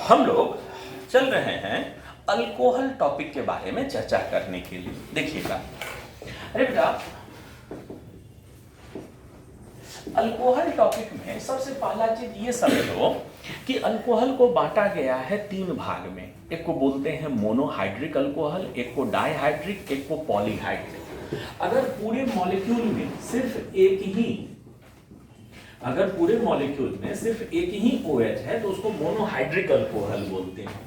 हम लोग चल रहे हैं अल्कोहल टॉपिक के बारे में चर्चा करने के लिए। देखिएगा, अरे बेटा, अल्कोहल टॉपिक में सबसे पहला चीज ये समझो कि अल्कोहल को बांटा गया है तीन भाग में। एक को बोलते हैं मोनोहाइड्रिक अल्कोहल, एक को डाइहाइड्रिक, एक को पॉलीहाइड्रिक। अगर पूरे मॉलिक्यूल में सिर्फ एक ही OH है तो उसको मोनोहाइड्रिक अल्कोहल बोलते हैं।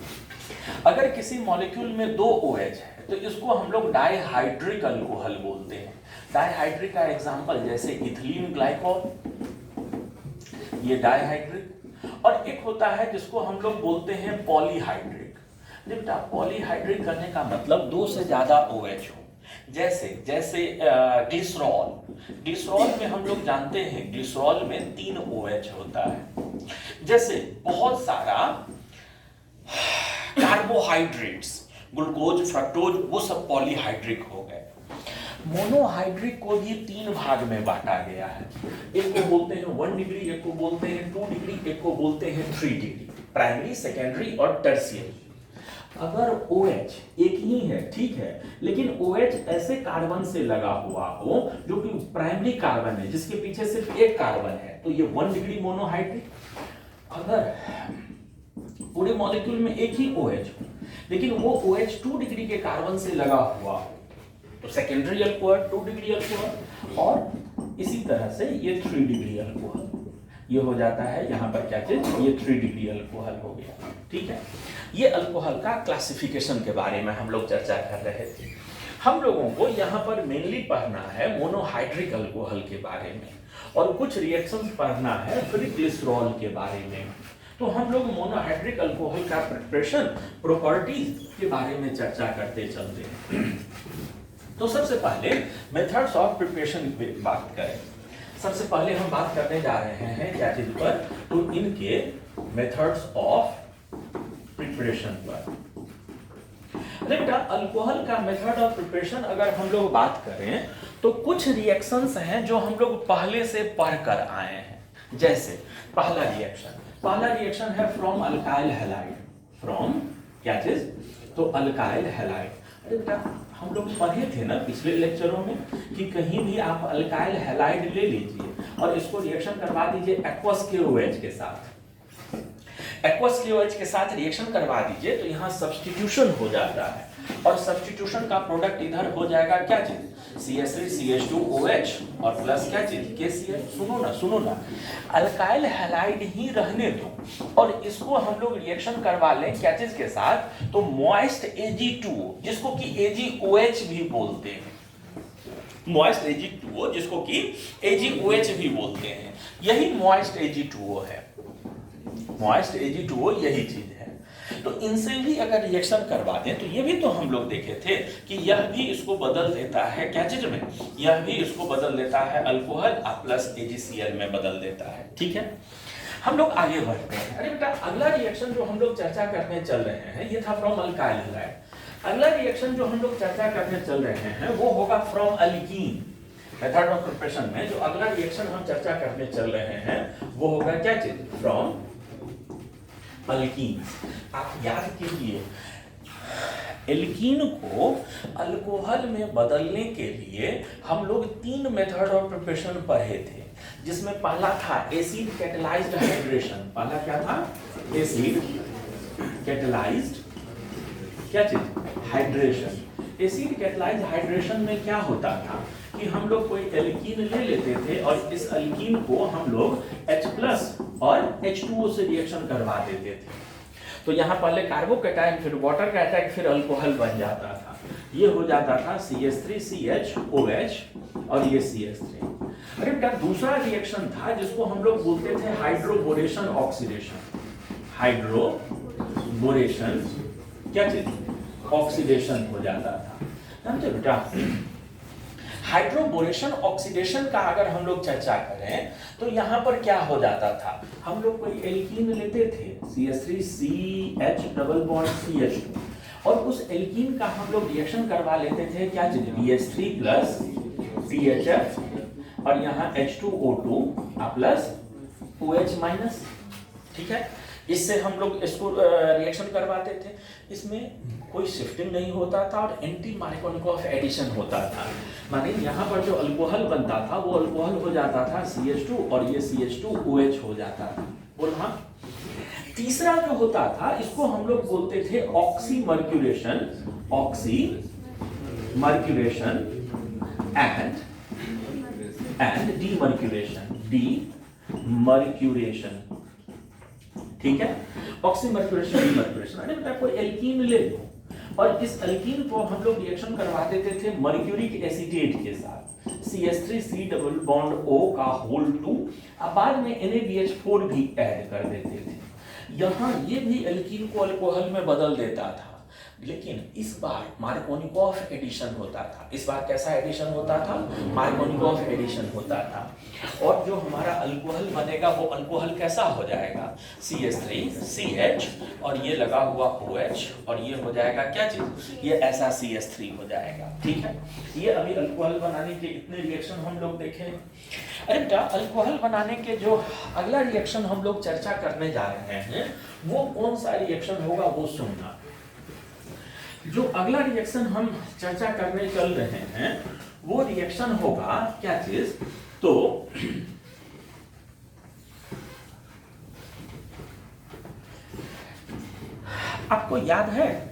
अगर किसी मॉलिक्यूल में दो OH है तो इसको हम लोग डाइहाइड्रिक अल्कोहल बोलते हैं। डाइहाइड्रिक का एग्जांपल जैसे इथिलीन ग्लाइकॉल, ये डाइहाइड्रिक। और एक होता है जिसको हम लोग बोलते हैं पॉलीहाइड्रिक। बेटा, पॉलीहाइड्रिक करने का मतलब दो से ज्यादा OH हो। जैसे ग्लिसरॉल में हम लोग जानते हैं ग्लिसरॉल में 3 OH होता है। जैसे बहुत सारा कार्बोहाइड्रेट्स, ग्लूकोज, फ्रक्टोज, वो सब पॉलीहाइड्रिक हो गए। मोनोहाइड्रिक को भी 3 भाग में बांटा गया है। एक को बोलते हैं 1 डिग्री, एक को बोलते हैं 2 डिग्री, एक को बोलते हैं 3 डिग्री। प्राइमरी, सेकेंडरी और टर्शियरी। अगर OH एक ही है, ठीक है, लेकिन OH ऐसे कार्बन से लगा हुआ हो जो कि प्राइमरी कार्बन है, जिसके पीछे सिर्फ एक कार्बन है, तो ये 1 डिग्री मोनोहाइड्रिक। अगर पूरे मॉलिक्यूल में एक ही OH हो लेकिन वो OH 2 डिग्री के कार्बन से लगा हुआ हो तो सेकेंडरी अल्कोहल, 2 डिग्री अल्कोहल। और इसी तरह से ये 3 डिग्री अल्कोहल, ये हो जाता है यहाँ पर क्या चीज, ये 3 डिग्री अल्कोहल हो गया। ठीक है, ये अल्कोहल का क्लासिफिकेशन के बारे में हम लोग चर्चा कर रहे थे। हम लोगों को यहाँ पर मेनली पढ़ना है मोनोहाइड्रिक अल्कोहल के बारे में और कुछ रिएक्शंस पढ़ना है फिर ग्लिसरॉल के बारे में। तो हम लोग मोनोहाइड्रिक अल्कोहल का प्रिपरेशन, प्रॉपर्टीज के बारे में चर्चा करते चलते हैं। तो सबसे पहले मेथड्स ऑफ प्रिपरेशन की बात करें। सबसे पहले हम बात करने जा रहे हैं क्या चीज पर, तो इनके मेथड्स ऑफ प्रिपरेशन पर। बेटा, अल्कोहल का मेथड ऑफ प्रिपरेशन अगर हम लोग बात करें तो कुछ रिएक्शंस हैं जो हम लोग पहले से पढ़ कर आए हैं। जैसे पहला रिएक्शन है फ्रॉम अल्काइल हैलाइड। फ्रॉम क्या चीज, तो अल्काइल हैलाइड। अरे बेटा, हम लोग पढ़े थे ना पिछले लेक्चरों में कि कहीं भी आप अल्काइल हैलाइड ले लीजिए और इसको रिएक्शन करवा दीजिए एक्वस KOH के साथ। एक्वस KOH के साथ रिएक्शन करवा दीजिए तो यहाँ सब्स्टिट्यूशन हो जाता है और सब्स्टिट्यूशन का प्रोडक्ट इधर हो जाएगा क्या चीज, CH3CH2OH और प्लस क्या चीज, KCl। सुनो ना, अल्काइल हैलाइड ही रहने दो और इसको हम लोग रिएक्शन करवा लें क्या चीज के साथ, तो मॉइस्ट Ag2O, जिसको कि AgOH भी बोलते हैं। मॉइस्ट Ag2O, जिसको कि AgOH भी बोलते हैं, यही मॉइस्ट Ag2O है। मॉइस्ट Ag2O यही चीज है। तो इनसे भी अगर रिएक्शन करवा दें तो ये भी तो हम लोग देखे थे कि यह भी इसको बदल देता है क्या चीज में, यह भी इसको बदल देता है अल्कोहल प्लस AgCl में बदल देता है। ठीक है, हम लोग आगे बढ़ते हैं। अरे बेटा, अगला रिएक्शन जो हम लोग चर्चा करने चल रहे हैं ये था फ्रॉम अल्काइल हैलाइड। अगला रिएक्शन जो हम लोग चर्चा करने चल रहे हैं वो होगा from alkyne. Method of preparation में जो अगला रिएक्शन हम चर्चा करने चल रहे हैं वो होगा क्या चीज, फ्रॉम अल्कीन। आप याद कीजिए, एल्कीन को अल्कोहल में बदलने के लिए हम लोग 3 मेथड ऑफ प्रिपरेशन पढ़े थे, जिसमें पहला था एसिड कैटेलाइज्ड हाइड्रेशन। पहला क्या था, एसिड कैटेलाइज्ड क्या चीज, हाइड्रेशन। एसिड कैटेलाइज्ड हाइड्रेशन में क्या होता था कि हम लोग कोई एल्कीन ले लेते थे और इस एल्कीन को हम लोग H+ और H2O से रिएक्शन करवा देते थे। तो यहाँ पहले कार्बोकैटायन, फिर वाटर कैटायन, फिर अल्कोहल बन जाता था। ये हो जाता था CH3CHOH और ये CH3। अरे बेटा, दूसरा रिएक्शन था जिसको हम लोग बोलते थे हाइड्रोबोरेशन ऑक्सीडेशन। हाइड्रोबोरेशन क्या चीज, ऑक्सीडेशन हो जाता था। समझे बेटा, हाइड्रोबोरेशन ऑक्सीडेशन का अगर हम लोग चर्चा करें तो यहाँ पर क्या हो जाता था, हम लोग कोई एल्कीन लेते थे CH3CH डबल बॉन्ड CH2 और उस एल्कीन का हम लोग रिएक्शन करवा लेते थे क्या चीज, BH3 प्लस CHF और यहाँ H2O2 प्लस OH माइनस। ठीक है, इससे हम लोग इसको रिएक्शन करवाते थे, इसमें कोई शिफ्टिंग नहीं होता था और एंटी मार्कोनिकॉफ एडिशन होता था। माने यहाँ पर जो अल्कोहल बनता था वो अल्कोहल हो जाता था CH2 और ये CH2OH हो जाता था। और हाँ, तीसरा जो होता था इसको हम लोग बोलते थे oxymercuration, oxymercuration and demercuration, demercuration. ठीक है, ऑक्सीमर्क्यूरेशन, डीमर्क्यूरेशन। अरे बेटा कोई एल्कीन ले लो और इस एल्कीन को हम लोग रिएक्शन करवा देते थे मर्क्यूरिक एसीटेट के साथ, CH3C डबल बॉन्ड O का होल 2, अब बाद में NaBH4 भी ऐड कर देते थे। यहाँ ये भी एल्कीन को अल्कोहल में बदल देता था, लेकिन इस बार मार्कोनिकॉफ एडिशन होता था। इस बार कैसा एडिशन होता था? मार्कोनिकॉफ एडिशन होता था। और जो हमारा अल्कोहल बनेगा वो अल्कोहल कैसा हो जाएगा? CH3CH और ये लगा हुआ OH और ये हो जाएगा क्या चीज? ये ऐसा CH3 हो जाएगा। ठीक है, ये अभी अल्कोहल बनाने के इतने रिएक्शन हम लोग देखे। अरे बेटा अल्कोहल बनाने के जो अगला रिएक्शन हम लोग चर्चा करने जा रहे हैं वो कौन सा रिएक्शन होगा वो सुनना। जो अगला रिएक्शन हम चर्चा करने चल रहे हैं वो रिएक्शन होगा क्या चीज? तो आपको याद है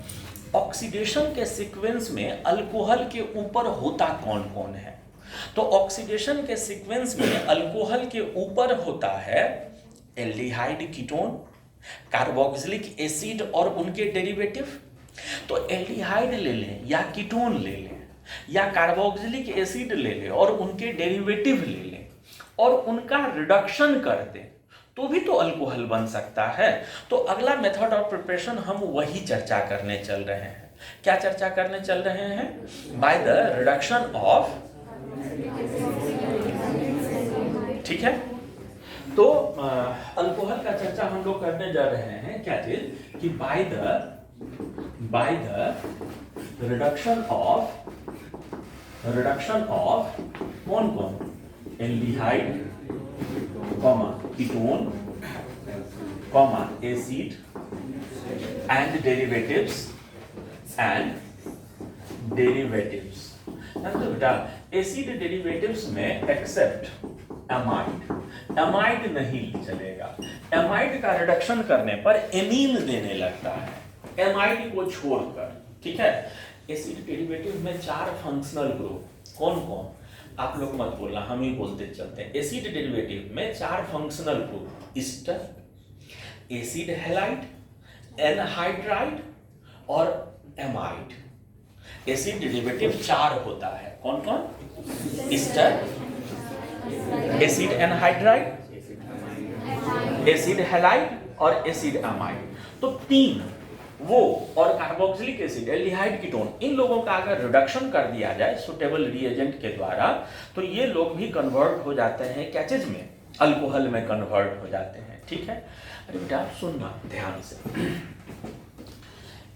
ऑक्सीडेशन के सीक्वेंस में अल्कोहल के ऊपर होता कौन कौन है? तो ऑक्सीडेशन के सीक्वेंस में अल्कोहल के ऊपर होता है एल्डिहाइड कीटोन, कार्बोक्सिलिक एसिड और उनके डेरिवेटिव। तो एल्डिहाइड ले लें या कीटोन ले लें या कार्बोक्सिलिक एसिड ले लें और उनके डेरिवेटिव ले लें और उनका रिडक्शन कर दें तो भी तो अल्कोहल बन सकता है। तो अगला मेथड ऑफ प्रिपरेशन हम वही चर्चा करने चल रहे हैं। क्या चर्चा करने चल रहे हैं? बाय द रिडक्शन ऑफ, ठीक है, तो अल्कोहल का चर्चा हम लोग करने जा रहे हैं क्या चीज कि बाय द रिडक्शन ऑफ कौन कौन? Aldehyde, ketone, acid and derivatives बेटा एसिड डेरिवेटिव्स में एक्सेप्ट एमाइड नहीं चलेगा। एमाइड का रिडक्शन करने पर एमीन देने लगता है एमाइड को छोड़कर। ठीक है, एसिड डेरिवेटिव में 4 फंक्शनल ग्रुप कौन कौन? आप लोग मत बोलना, हम ही बोलते चलते हैं। एसिड डेरिवेटिव में 4 functional group, Easter, acid halide, anhydride और एमाइड। एसिड डेरिवेटिव 4 होता है, कौन कौन? Easter, acid anhydride, acid halide और एसिड एमाइड। तो 3 वो और कार्बोक्सिलिक एसिड, एल्डिहाइड कीटोन, इन लोगों का अगर रिडक्शन कर दिया जाए सुटेबल रिएजेंट के द्वारा तो ये लोग भी कन्वर्ट हो जाते हैं क्या चीज में? अल्कोहल में कन्वर्ट हो जाते हैं। ठीक है, अरे बेटा आप सुनना ध्यान से,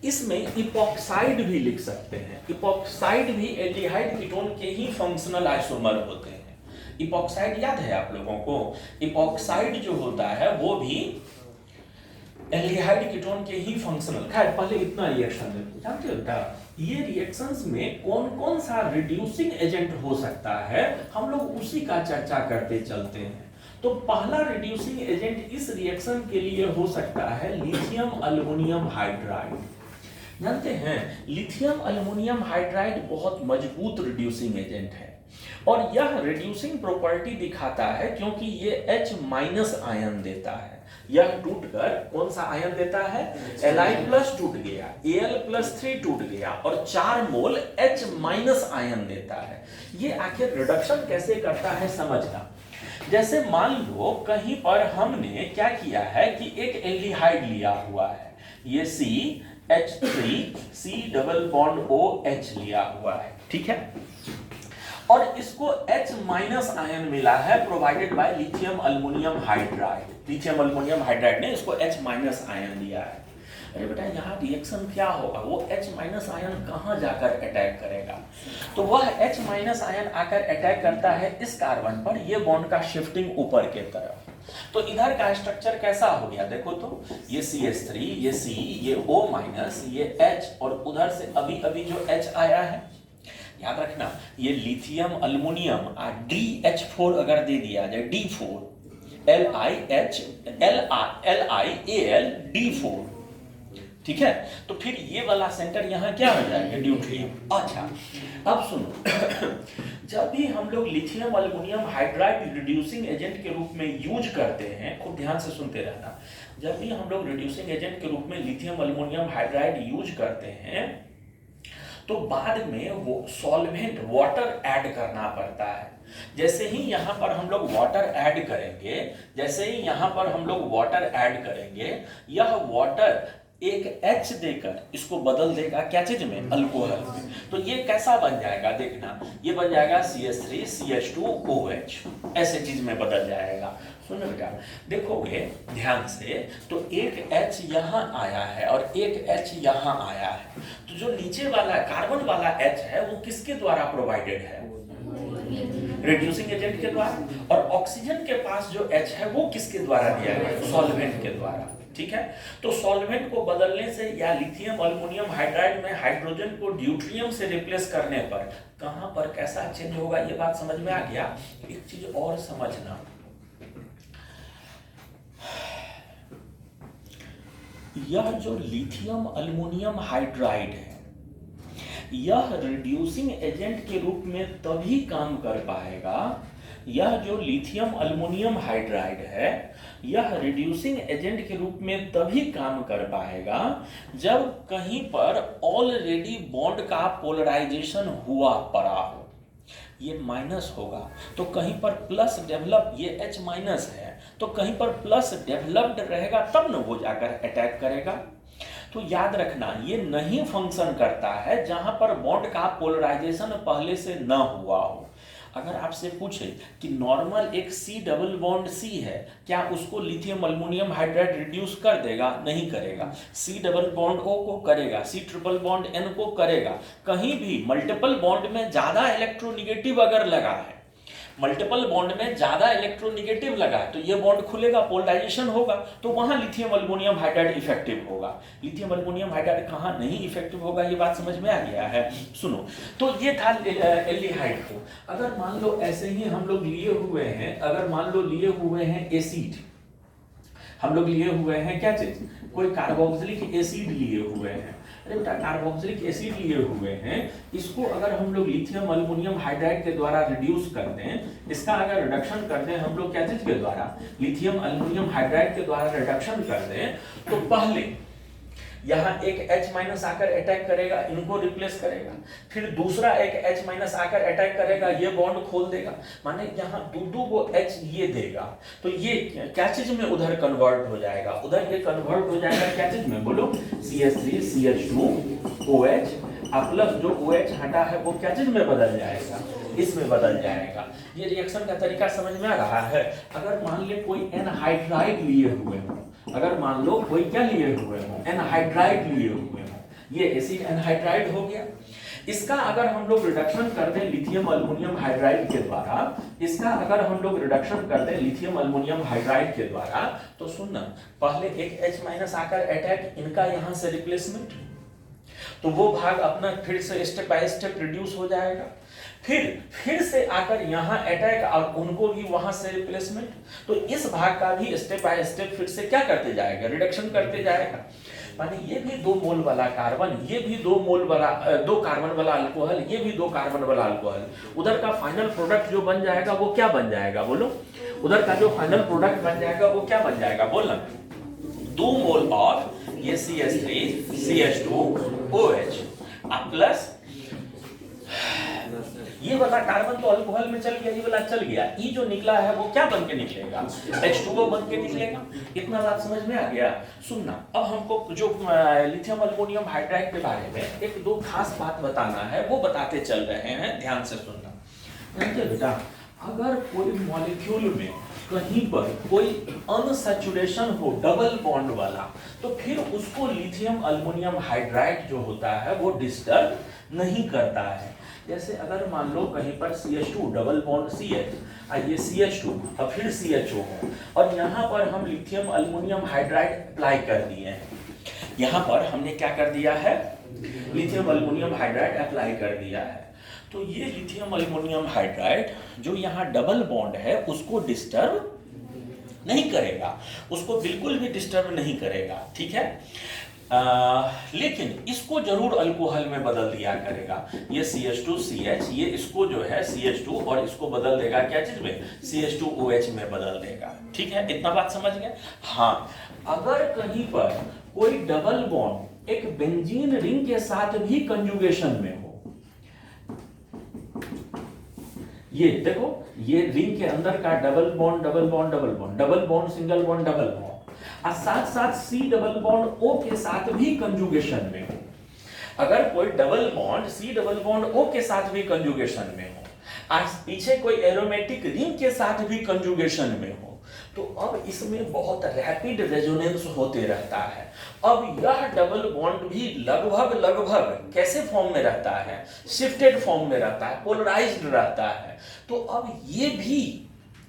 इसमें इपॉक्साइड भी लिख सकते हैं। इपॉक्साइड भी एल्डिहाइड कीटोन के ही फंक्शनल आइसोमर होते हैं। इपॉक्साइड याद है आप लोगों को? इपॉक्साइड जो होता है वो भी एल्डिहाइड कीटोन के ही फंक्शनल। खैर पहले इतना रिएक्शन देखो, जानते हो बेटा ये रिएक्शंस में कौन कौन सा रिड्यूसिंग एजेंट हो सकता है हम लोग उसी का चर्चा करते चलते हैं। तो पहला रिड्यूसिंग एजेंट इस रिएक्शन के लिए हो सकता है लिथियम अल्युमिनियम हाइड्राइड। जानते हैं लिथियम अल्युमिनियम हाइड्राइड बहुत मजबूत रिड्यूसिंग एजेंट है और यह रिड्यूसिंग प्रॉपर्टी दिखाता है क्योंकि ये H- आयन देता है। यह टूटकर कौन सा आयन देता है? Li+ टूट गया, Al+3 टूट गया और 4 मोल H- आयन देता है। ये आखिर रिडक्शन कैसे करता है समझना। जैसे मान लो कहीं पर हमने क्या किया है कि एक एल्डिहाइड लिया हुआ है, ये CH3C डबल बॉन्ड OH लिया हुआ है, ठीक है, और इसको H- आयन मिला है provided by lithium aluminium hydride. Lithium aluminium hydride ने इसको H- आयन दिया है। अरे बेटा यहाँ रिएक्शन क्या होगा? वो H- आयन कहाँ जाकर अटैक करेगा? तो वह H- आयन आकर अटैक करता है इस कार्बन पर, ये बॉन्ड का शिफ्टिंग ऊपर के तरफ। तो इधर का स्ट्रक्चर कैसा हो गया देखो तो, ये CH3, ये C, ये O-, ये H, और उधर से अभी अभी जो H आया है, याद रखना ये लिथियम अल्युमिनियम DH4 अगर दे दिया जाए, D4, LiAl ठीक है, तो फिर ये वाला सेंटर यहाँ क्या हो जाएगा, ड्यूटेरियम। अच्छा अब सुनो जब भी हम लोग lithium aluminium hydride reducing agent के रूप में यूज करते हैं, खूब ध्यान से सुनते रहना, जब भी हम लोग रिड्यूसिंग एजेंट के रूप में लिथियम अल्युमिनियम हाइड्राइड यूज करते हैं तो बाद में वो सॉल्वेंट वाटर ऐड करना पड़ता है। जैसे ही यहाँ पर हम लोग वाटर ऐड करेंगे, जैसे ही यहाँ पर हम लोग वाटर ऐड करेंगे, यह वाटर एक H देकर इसको बदल देगा क्या चीज में, अल्कोहल में। तो ये कैसा बन जाएगा देखना, ये बन जाएगा CH3 CH2 OH, ऐसे चीज में बदल जाएगा। सुनो बेटा देखोगे ध्यान से, तो एक H यहाँ आया है और एक H यहाँ आया है, तो जो नीचे वाला कार्बन वाला H है वो किसके द्वारा प्रोवाइडेड है, रिड्यूसिंग एजेंट के द्वारा, और ऑक्सीजन के पास जो H है वो किसके द्वारा दिया गया, सॉल्वेंट के द्वारा। ठीक है, तो सॉल्वेंट को बदलने से या लिथियम अल्युमिनियम हाइड्राइड में हाइड्रोजन को ड्यूटेरियम से रिप्लेस करने पर कहां पर कैसा चेंज होगा, ये बात समझ में आ गया। एक चीज और समझना, यह जो लिथियम अल्युमिनियम हाइड्राइड है यह रिड्यूसिंग एजेंट के रूप में तभी काम कर पाएगा, यह जो लिथियम अल्युमिनियम हाइड्राइड है यह रिड्यूसिंग एजेंट के रूप में तभी काम कर पाएगा जब कहीं पर ऑलरेडी बॉन्ड का पोलराइजेशन हुआ पड़ा हो। ये माइनस होगा तो कहीं पर प्लस डेवलप, ये H माइनस है तो कहीं पर प्लस डेवलप्ड रहेगा, तब न वो जाकर अटैक करेगा। तो याद रखना ये नहीं फंक्शन करता है जहां पर बॉन्ड का पोलराइजेशन पहले से न हुआ हो। अगर आपसे पूछे कि नॉर्मल एक C डबल बॉन्ड C है, क्या उसको लिथियम अल्युमिनियम हाइड्राइड रिड्यूस कर देगा, नहीं करेगा। C डबल बॉन्ड O को करेगा, C ट्रिपल बॉन्ड N को करेगा। कहीं भी मल्टीपल बॉन्ड में ज्यादा इलेक्ट्रोनिगेटिव अगर लगा है, मल्टीपल बॉन्ड में ज्यादा इलेक्ट्रोनिगेटिव लगा है, तो ये बॉन्ड खुलेगा, पोलराइजेशन होगा, तो वहां लिथियम अल्युमिनियम हाइड्राइड इफेक्टिव होगा। लिथियम अल्युमिनियम हाइड्राइड कहां नहीं इफेक्टिव होगा, ये बात समझ में आ गया है। सुनो, तो ये था एल्डिहाइड को। अगर मान लो ऐसे ही हम लोग लिए हुए हैं, अगर मान लो लिए हुए हैं एसिड, हम लोग लिए हुए हैं क्या चीज, कोई कार्बोक्सिलिक एसिड लिए हुए हैं। अरे बेटा कार्बोक्सिलिक एसिड लिए हुए हैं, इसको अगर हम लोग लिथियम अल्युमिनियम हाइड्राइड के द्वारा रिड्यूस कर दें, इसका अगर रिडक्शन कर दें हम लोग क्या चीज के द्वारा, लिथियम अल्युमिनियम हाइड्राइड के द्वारा रिडक्शन कर दें, तो पहले यहाँ एक H माइनस आकर अटैक करेगा, इनको रिप्लेस करेगा, फिर दूसरा एक H माइनस आकर अटैक करेगा, ये बॉन्ड खोल देगा, माने यहाँ दो को H ये देगा, तो ये क्या चीज में उधर कन्वर्ट हो जाएगा, उधर ये कन्वर्ट हो जाएगा क्या चीज में बोलो, CH3 CH2 OH, प्लस जो OH हटा है वो क्या चीज में बदल जाएगा, इसमें बदल जाएगा। ये रिएक्शन का तरीका समझ में आ रहा है। अगर मान ले कोई एनहाइड्राइड लिए हुए हो, अगर मान लो कोई क्या लिए हुए हो, एनहाइड्राइड लिए हुए हो, ये एसिड एनहाइड्राइड हो गया, इसका अगर हम लोग रिडक्शन कर दें लिथियम अल्युमिनियम हाइड्राइड के द्वारा, इसका अगर हम लोग रिडक्शन कर दें लिथियम अल्युमिनियम हाइड्राइड के द्वारा, तो सुनना पहले एक H माइनस आकर अटैक, इनका यहां से रिप्लेसमेंट, तो वो भाग अपना फिर से स्टेप बाय स्टेप रिड्यूस हो जाएगा, फिर से आकर यहाँ अटैक और उनको भी वहां से रिप्लेसमेंट, तो इस भाग का भी स्टेप बाय स्टेप फिर से क्या करते जाएगा, रिडक्शन करते जाएगा। माने ये भी 2 मोल वाला कार्बन, ये भी 2 मोल वाला 2 कार्बन वाला अल्कोहल, ये भी 2 कार्बन वाला अल्कोहल, उधर का फाइनल प्रोडक्ट जो बन जाएगा वो क्या बन जाएगा बोलो, उधर का जो फाइनल प्रोडक्ट बन जाएगा वो क्या बन जाएगा बोलना, 2 मोल ऑफ ये CH3 CH2 OH प्लस ये वाला कार्बन तो अल्कोहल में चल गया, ये वाला चल गया, ई जो निकला है वो क्या बन के निकलेगा, H2O बन के निकलेगा। इतना बात समझ में आ गया। सुनना, अब हमको जो लिथियम अल्युमिनियम हाइड्राइड के बारे में 1-2 खास बात बताना है, वो बताते चल रहे हैं, ध्यान से सुनना। जानते बेटा, अगर कोई मॉलिक्यूल में कहीं पर कोई अनसैचुरेशन हो डबल बॉन्ड वाला, तो फिर उसको लिथियम अल्युमिनियम हाइड्राइड जो होता है वो डिस्टर्ब नहीं करता है। जैसे अगर मान लो कहीं पर CH2 डबल बॉन्ड CH, ये CH2 और फिर CHO है, और यहाँ पर हम लिथियम अल्युमिनियम हाइड्राइड अप्लाई कर दिए हैं। यहाँ पर हमने क्या कर दिया है, लिथियम अल्युमिनियम हाइड्राइड अप्लाई कर दिया है। तो ये लिथियम अल्युमिनियम हाइड्राइड जो यहाँ डबल बॉन्ड है उसको डिस्टर्ब नहीं करेगा, उसको बिल्कुल भी डिस्टर्ब नहीं करेगा, ठीक है। लेकिन इसको जरूर अल्कोहल में बदल दिया करेगा। ये CH2CH, ये इसको जो है CH2 और इसको बदल देगा क्या चीज में, CH2OH में बदल देगा, ठीक है। इतना बात समझ गए। हाँ, अगर कहीं पर कोई डबल बॉन्ड एक बेंजीन रिंग के साथ भी कंजुगेशन में हो, ये देखो, ये रिंग के अंदर का double bond double bond double bond double bond single bond double bond, और साथ साथ C डबल बॉन्ड O के साथ भी कंजुगेशन में हो। अगर कोई double bond C double bond O के साथ भी कंजुगेशन में हो, आज पीछे कोई एरोमेटिक रिंग के साथ भी कंजुगेशन में हो, तो अब इसमें बहुत रैपिड रेजोनेंस होते रहता है। अब यह डबल बॉन्ड भी लगभग कैसे फॉर्म में रहता है, शिफ्टेड फॉर्म में रहता है, पोलराइज्ड रहता है। तो अब ये भी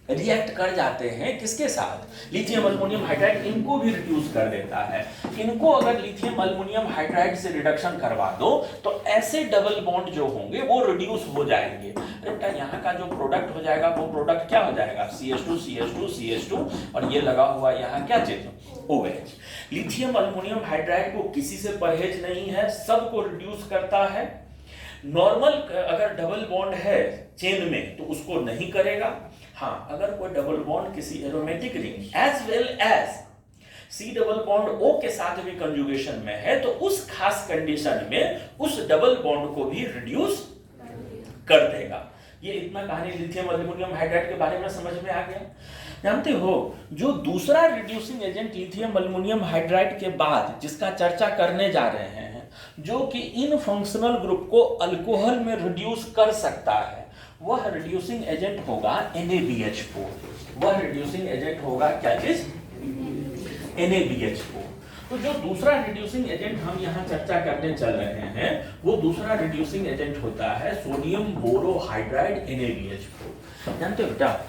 रिएक्ट कर जाते हैं किसके साथ, लिथियम अल्युमिनियम हाइड्राइड, इनको भी रिड्यूस कर देता है। इनको अगर लिथियम अल्युमिनियम हाइड्राइड से रिडक्शन करवा दो तो ऐसे डबल बॉन्ड जो होंगे वो रिड्यूस हो जाएंगे। बेटा यहाँ का जो प्रोडक्ट हो जाएगा वो प्रोडक्ट क्या हो जाएगा, CH2 CH2 CH2, और ये लगा हुआ यहाँ क्या चीज, OH। लिथियम अल्युमिनियम हाइड्राइड को किसी से परहेज नहीं है, सबको रिड्यूस करता है। नॉर्मल अगर डबल बॉन्ड है चेन में तो उसको नहीं करेगा। हाँ, अगर कोई डबल बॉन्ड किसी aromatic ring as well as C double bond O के साथ भी कंजुगेशन में है तो उस खास कंडीशन में उस डबल बॉन्ड को भी रिड्यूस कर देगा। ये इतना कहानी लिथियम अल्युमिनियम हाइड्राइड के बारे में समझ में आ गया। जानते हो, जो दूसरा reducing agent lithium aluminium hydride के बाद जिसका चर्चा करने जा रहे हैं, जो कि इन फंक्शनल ग्रुप को अल्कोहल में रिड्यूस कर सकता है, वह रिड्यूसिंग एजेंट होगा NaBH4। वह रिड्यूसिंग एजेंट होगा क्या चीज, NaBH4। तो जो दूसरा रिड्यूसिंग एजेंट हम यहाँ चर्चा करने चल रहे हैं वो दूसरा रिड्यूसिंग एजेंट होता है सोडियम बोरोहाइड्राइड NaBH4। जानते हो बेटा,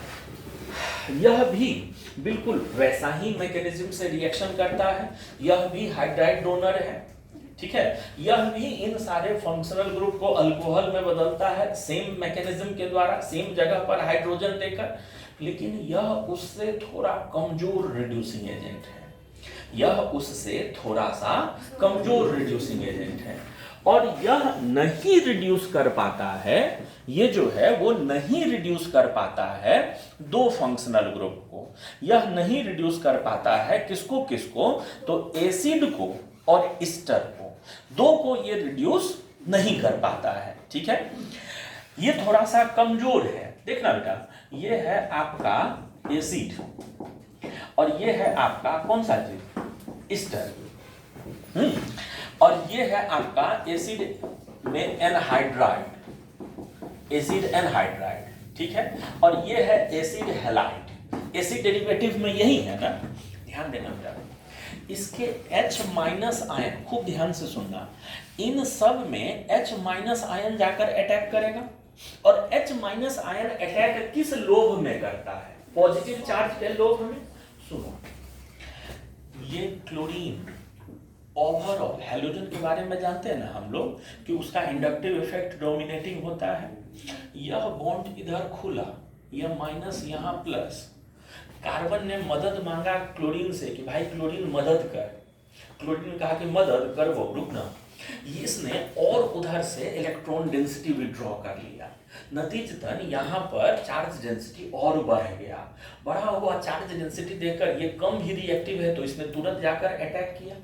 यह भी बिल्कुल वैसा ही मैकेनिज्म से रिएक्शन करता है, यह भी हाइड्राइड डोनर है, ठीक है। यह भी इन सारे फंक्शनल ग्रुप को अल्कोहल में बदलता है सेम मैकेनिज्म के द्वारा, सेम जगह पर हाइड्रोजन देकर, लेकिन यह उससे थोड़ा कमजोर रिड्यूसिंग एजेंट है। यह उससे थोड़ा सा कमजोर रिड्यूसिंग एजेंट है और यह नहीं रिड्यूस कर पाता है, ये जो है वो नहीं रिड्यूस कर पाता है दो फंक्शनल ग्रुप को। यह नहीं रिड्यूस कर पाता है किसको किसको, तो एसिड को और ईस्टर को, दो को ये रिड्यूस नहीं कर पाता है, ठीक है। ये थोड़ा सा कमजोर है। देखना बेटा, ये है आपका एसिड और ये है आपका कौन सा चीज, ईस्टर, और ये है आपका एसिड में एनहाइड्राइड, एसिड एनहाइड्राइड, ठीक है। और ये है एसिड हैलाइड। एसिड डेरिवेटिव में यही है ना, ध्यान देना बेटा। इसके H माइनस आयन, खूब ध्यान से सुनना, इन सब में H माइनस आयन जाकर अटैक करेगा और H माइनस आयन अटैक किस लोभ में करता है, पॉजिटिव चार्ज के लोभ में। सुनो, ये क्लोरीन ओवरऑल हैलोजन के बारे में जानते हैं ना हम लोग कि उसका इंडक्टिव इफेक्ट डोमिनेटिंग होता है। यह बॉन्ड इधर खुला, यह माइनस यहाँ प्लस, कार्बन ने मदद मांगा क्लोरीन से कि भाई क्लोरीन मदद कर, क्लोरीन ने कहा कि मदद कर, वो रुकना, इसने और उधर से इलेक्ट्रॉन डेंसिटी विड्रॉ कर लिया, नतीजतन यहाँ पर चार्ज डेंसिटी और बढ़ गया। बढ़ा हुआ चार्ज डेंसिटी देखकर ये कम भी रिएक्टिव है तो इसने तुरंत जाकर अटैक किया,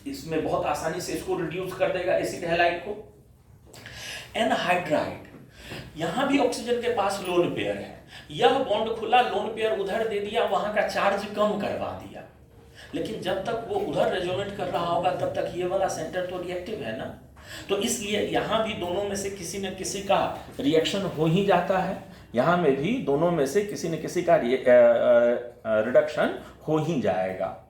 इसमें बहुत आसानी से इसको रिड्यूस कर देगा एसिड हैलाइड को। एनहाइड्राइड, यहां भी ऑक्सीजन के पास लोन पेयर है, यह बॉन्ड खुला, लोन पेयर उधर दे दिया, वहां का चार्ज कम करवा दिया, लेकिन जब तक वो उधर रेजोनेट कर रहा होगा तब तक ये वाला सेंटर तो रिएक्टिव है ना, तो इसलिए यहां भी दोनों में से किसी न किसी का रिएक्शन हो ही जाता है, यहां में भी दोनों में से किसी न किसी का रिडक्शन हो ही जाएगा।